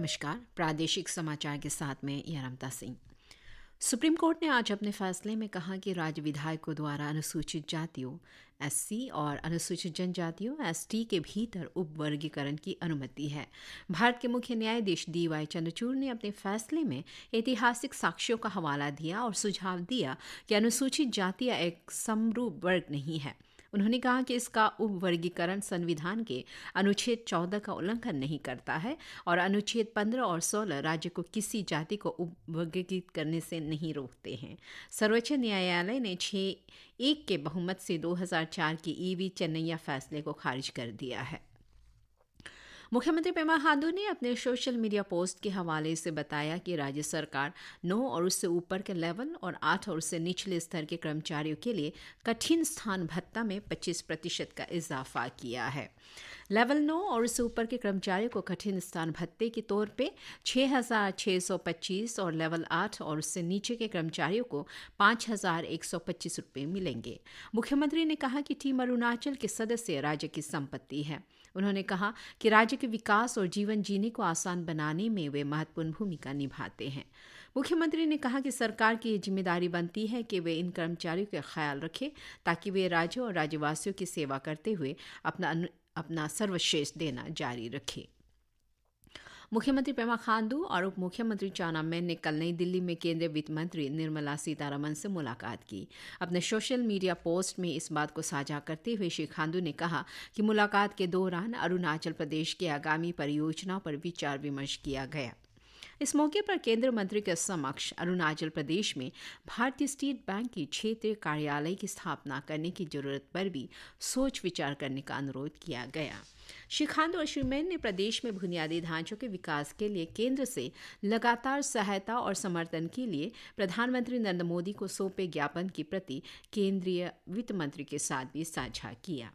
नमस्कार। प्रादेशिक समाचार के साथ में यारमता सिंह। सुप्रीम कोर्ट ने आज अपने फैसले में कहा कि राज्य विधायकों द्वारा अनुसूचित जातियों एससी और अनुसूचित जनजातियों एसटी के भीतर उपवर्गीकरण की अनुमति है। भारत के मुख्य न्यायाधीश DY चंद्रचूड़ ने अपने फैसले में ऐतिहासिक साक्ष्यों का हवाला दिया और सुझाव दिया कि अनुसूचित जातियां एक समरूप वर्ग नहीं है। उन्होंने कहा कि इसका उपवर्गीकरण संविधान के अनुच्छेद 14 का उल्लंघन नहीं करता है और अनुच्छेद 15 और 16 राज्य को किसी जाति को उपवर्गीकृत करने से नहीं रोकते हैं। सर्वोच्च न्यायालय ने 6-1 के बहुमत से 2004 के EV चेन्नैया फैसले को खारिज कर दिया है। मुख्यमंत्री पेमा खांडू ने अपने सोशल मीडिया पोस्ट के हवाले से बताया कि राज्य सरकार 9 और उससे ऊपर के लेवल और 8 और उससे निचले स्तर के कर्मचारियों के लिए कठिन स्थान भत्ता में 25% का इजाफा किया है। लेवल 9 और उससे ऊपर के कर्मचारियों को कठिन स्थान भत्ते के तौर पे 6,625 और लेवल 8 और उससे नीचे के कर्मचारियों को 5,125 रुपये मिलेंगे। मुख्यमंत्री ने कहा कि टीम अरुणाचल के सदस्य राज्य की संपत्ति है। उन्होंने कहा कि राज्य के विकास और जीवन जीने को आसान बनाने में वे महत्वपूर्ण भूमिका निभाते हैं। मुख्यमंत्री ने कहा कि सरकार की ये जिम्मेदारी बनती है कि वे इन कर्मचारियों का ख्याल रखें ताकि वे राज्य और राज्यवासियों की सेवा करते हुए अपना सर्वश्रेष्ठ देना जारी रखें। मुख्यमंत्री पेमा खांडू और उप मुख्यमंत्री चाउना मेन ने कल नई दिल्ली में केंद्रीय वित्त मंत्री निर्मला सीतारमण से मुलाकात की। अपने सोशल मीडिया पोस्ट में इस बात को साझा करते हुए श्री खांडू ने कहा कि मुलाकात के दौरान अरुणाचल प्रदेश की आगामी परियोजनाओं पर विचार विमर्श किया गया। इस मौके पर केंद्रीय मंत्री के समक्ष अरुणाचल प्रदेश में भारतीय स्टेट बैंक की क्षेत्रीय कार्यालय की स्थापना करने की जरूरत पर भी सोच विचार करने का अनुरोध किया गया। श्री खांडू और श्री मैन ने प्रदेश में बुनियादी ढांचों के विकास के लिए केंद्र से लगातार सहायता और समर्थन के लिए प्रधानमंत्री नरेंद्र मोदी को सौंपे ज्ञापन की प्रति केंद्रीय वित्त मंत्री के साथ भी साझा किया।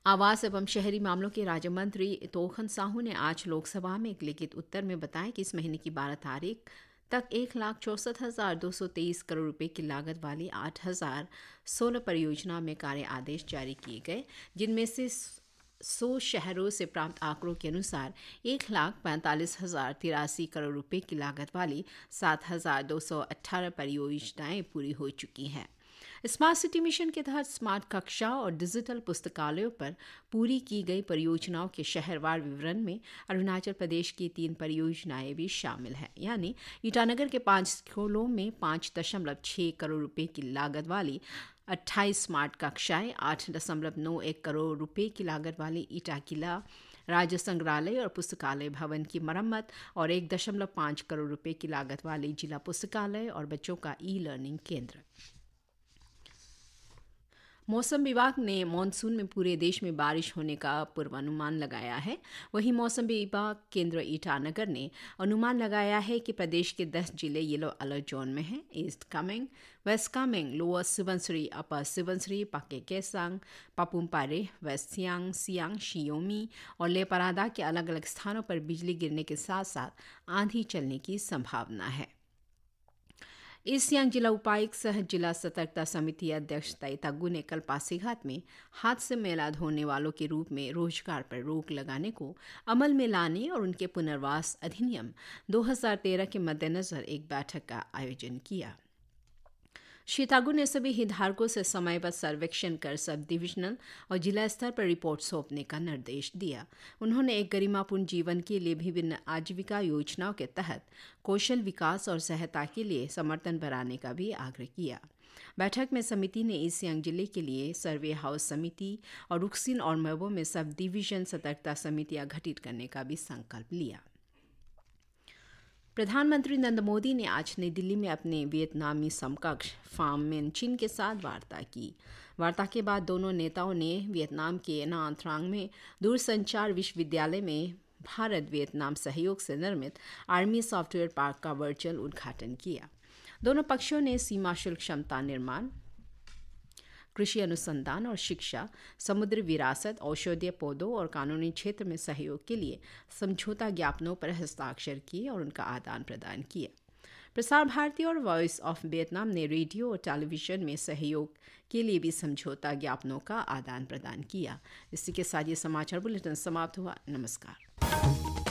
आवास एवं शहरी मामलों के राज्य मंत्री तोखन साहू ने आज लोकसभा में एक लिखित उत्तर में बताया कि इस महीने की 12 तारीख तक 1,64,223 करोड़ रुपए की लागत वाली 8,016 परियोजना में कार्य आदेश जारी किए गए, जिनमें से 100 शहरों से प्राप्त आंकड़ों के अनुसार 1,45,083 करोड़ रुपए की लागत वाली 7,218 परियोजनाएं पूरी हो चुकी हैं। स्मार्ट सिटी मिशन के तहत स्मार्ट कक्षा और डिजिटल पुस्तकालयों पर पूरी की गई परियोजनाओं के शहरवार विवरण में अरुणाचल प्रदेश की 3 परियोजनाएं भी शामिल हैं, यानी ईटानगर के 5 स्कूलों में 5.6 करोड़ रुपए की लागत वाली 28 स्मार्ट कक्षाएं, 8.91 करोड़ रुपए की लागत वाली ईटा किला राज्य संग्रहालय और पुस्तकालय भवन की मरम्मत और 1.5 करोड़ रुपए की लागत वाली जिला पुस्तकालय और बच्चों का ई-लर्निंग केंद्र। मौसम विभाग ने मानसून में पूरे देश में बारिश होने का पूर्वानुमान लगाया है। वहीं मौसम विभाग केंद्र ईटानगर ने अनुमान लगाया है कि प्रदेश के 10 जिले येलो अलर्ट जोन में हैं। East Kameng, west Kameng, lower Subansiri, upper Subansiri, Pakke Kessang, Papumpare, west Siang, Siang, Shiyomi और लेपरादा के अलग अलग स्थानों पर बिजली गिरने के साथ साथ आंधी चलने की संभावना है। ईस्ट सियांग जिला उपायुक्त सह जिला सतर्कता समिति अध्यक्ष ताई तागू ने कल पासीघाट में हाथ से मैला धोने वालों के रूप में रोजगार पर रोक लगाने को अमल में लाने और उनके पुनर्वास अधिनियम 2013 के मद्देनजर एक बैठक का आयोजन किया। श्री तागू ने सभी हितधारकों से समयबद्ध सर्वेक्षण कर सब डिविजनल और जिला स्तर पर रिपोर्ट सौंपने का निर्देश दिया। उन्होंने एक गरिमापूर्ण जीवन के लिए विभिन्न आजीविका योजनाओं के तहत कौशल विकास और सहायता के लिए समर्थन बढ़ाने का भी आग्रह किया। बैठक में समिति ने ईस्ट सियांग जिले के लिए सर्वे हाउस समिति और रुक्सिन और मेबो में सब डिवीजन सतर्कता समितियां गठित करने का भी संकल्प लिया। प्रधानमंत्री नरेंद्र मोदी ने आज नई दिल्ली में अपने वियतनामी समकक्ष फाम मिन चिन के साथ वार्ता की। वार्ता के बाद दोनों नेताओं ने वियतनाम के ना त्रांग में दूरसंचार विश्वविद्यालय में भारत वियतनाम सहयोग से निर्मित आर्मी सॉफ्टवेयर पार्क का वर्चुअल उद्घाटन किया। दोनों पक्षों ने सीमा शुल्क क्षमता निर्माण, कृषि अनुसंधान और शिक्षा, समुद्री विरासत, औषधीय पौधों और कानूनी क्षेत्र में सहयोग के लिए समझौता ज्ञापनों पर हस्ताक्षर किए और उनका आदान प्रदान किया। प्रसार भारती और वॉइस ऑफ वियतनाम ने रेडियो और टेलीविजन में सहयोग के लिए भी समझौता ज्ञापनों का आदान प्रदान किया। इसी के साथ ये समाचार बुलेटिन समाप्त हुआ। नमस्कार।